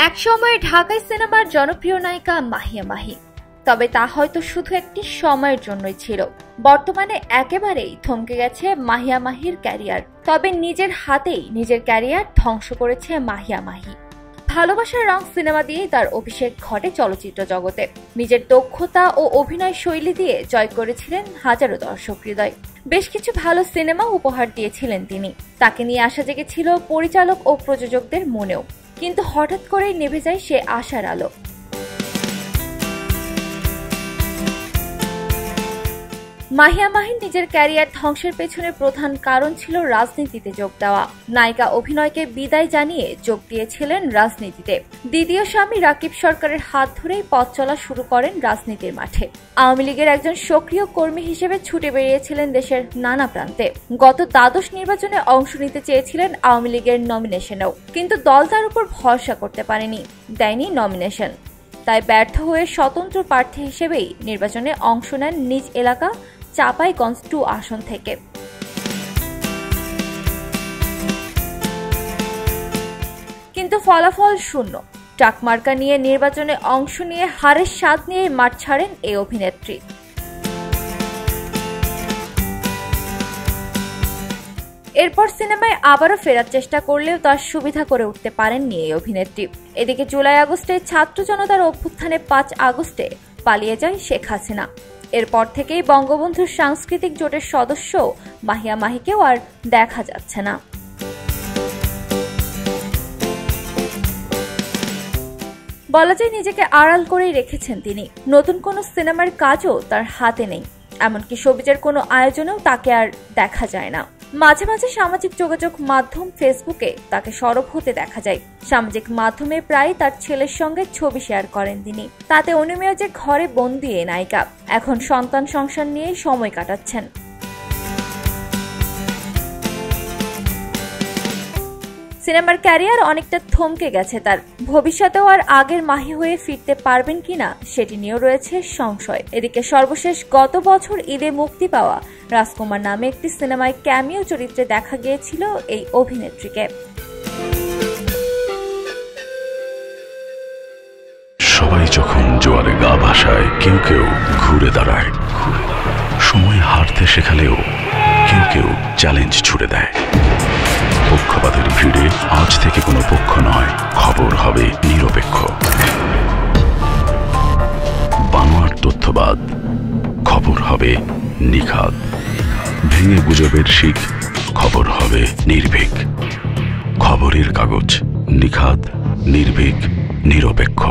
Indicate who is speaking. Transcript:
Speaker 1: একসময় ঢাকাই সিনেমার জনপ্রিয় নায়িকা মাহিয়া মাহি, তবে তা হয়তো শুধু একটি সময়ের জন্যই ছিল। বর্তমানে একেবারেই থমকে গেছে মাহিয়া মাহির ক্যারিয়ার। তবে নিজের হাতেই নিজের ক্যারিয়ার ধ্বংস করেছে মাহিয়া মাহি। ভালোবাসার রং সিনেমা দিয়েই তার অভিষেক ঘটে চলচ্চিত্র জগতে। নিজের দক্ষতা ও অভিনয় শৈলী দিয়ে জয় করেছিলেন হাজারো দর্শক হৃদয়। বেশ কিছু ভালো সিনেমা উপহার দিয়েছিলেন তিনি। তাকে নিয়ে আশা জেগেছিল পরিচালক ও প্রযোজকদের মনেও, কিন্তু হঠাৎ করেই নিভে যায় সে আশার আলো। মাহিয়া মাহির নিজের ক্যারিয়ার ধ্বংসের পেছনে প্রধান কারণ ছিল রাজনীতিতে যোগ দেওয়া। নায়িকা অভিনয়কে বিদায় জানিয়ে যোগ দিয়েছিলেন রাজনীতিতে। দ্বিতীয় স্বামী রাকিব সরকারের হাত ধরেই পথ চলা শুরু করেন রাজনীতির মাঠে। আওয়ামী লীগের একজন সক্রিয় কর্মী হিসেবে ছুটে বেরিয়েছিলেন দেশের নানা প্রান্তে। গত দ্বাদশ নির্বাচনে অংশ নিতে চেয়েছিলেন আওয়ামী লীগের নমিনেশনেও, কিন্তু দল তার উপর ভরসা করতে পারেনি, দেয়নি নমিনেশন। তাই ব্যর্থ হয়ে স্বতন্ত্র প্রার্থী হিসেবেই নির্বাচনে অংশ নেন নিজ এলাকা চাঁপাইগঞ্জ 2 আসন থেকে। কিন্তু ফলাফল শূন্য। টাকমার্কা নিয়ে নির্বাচনে অংশ নিয়ে হারের স্বাদ নিয়ে মাঠ ছাড়েন এই অভিনেত্রী। এরপর সিনেমায় আবারও ফেরার চেষ্টা করলেও তার সুবিধা করে উঠতে পারেননি এই অভিনেত্রী। এদিকে জুলাই আগস্টে ছাত্র জনতার অভ্যুত্থানে 5 আগস্টে পালিয়ে যায় শেখ হাসিনা। এরপর থেকেই বঙ্গবন্ধুর সাংস্কৃতিক জোটের সদস্য মাহিয়া মাহিকেও আর দেখা যাচ্ছে না। বলা যায় নিজেকে আড়াল করেই রেখেছেন তিনি। নতুন কোনো সিনেমার কাজও তার হাতে নেই, এমনকি সবিজের কোনো আয়োজনেও তাকে আর দেখা যায় না। মাঝে মাঝে সামাজিক যোগাযোগ মাধ্যম ফেসবুকে তাকে সরব হতে দেখা যায়। সামাজিক মাধ্যমে প্রায় তার ছেলের সঙ্গে ছবি শেয়ার করেন তিনি। তাতে অনুমেয় যে ঘরে বন্দী এই নায়িকা এখন সন্তান সংসার নিয়ে সময় কাটাচ্ছেন। সিনেমার ক্যারিয়ার অনেকটা থমকে গেছে তার। ভবিষ্যতেও আর আগের মাহি হয়ে ফিরতে পারবেন কিনা সেটি নিয়েও রয়েছে সংশয়। এদিকে সর্বশেষ গত বছর ঈদে মুক্তি পাওয়া রাজকুমার নামে একটি সিনেমায় ক্যামিও চরিত্রে দেখা গিয়েছিল এই অভিনেত্রীকে।
Speaker 2: সবাই যখন জোয়ারে গা ভাসায়, কেউ কেউ ঘুরে দাঁড়ায়। সময় হারতে শেখালেও কেউ কেউ চ্যালেঞ্জ ছুড়ে দেয়। পক্ষপাতের ভিড়ে আজ থেকে কোনো পক্ষ নয়, খবর হবে নিরপেক্ষ। বানোয়ার তথ্যবাদ, খবর হবে নিখাদ। ভেঙে গুজবের শিখ, খবর হবে নির্ভীক। খবরের কাগজ, নিখাদ, নির্ভীক, নিরপেক্ষ।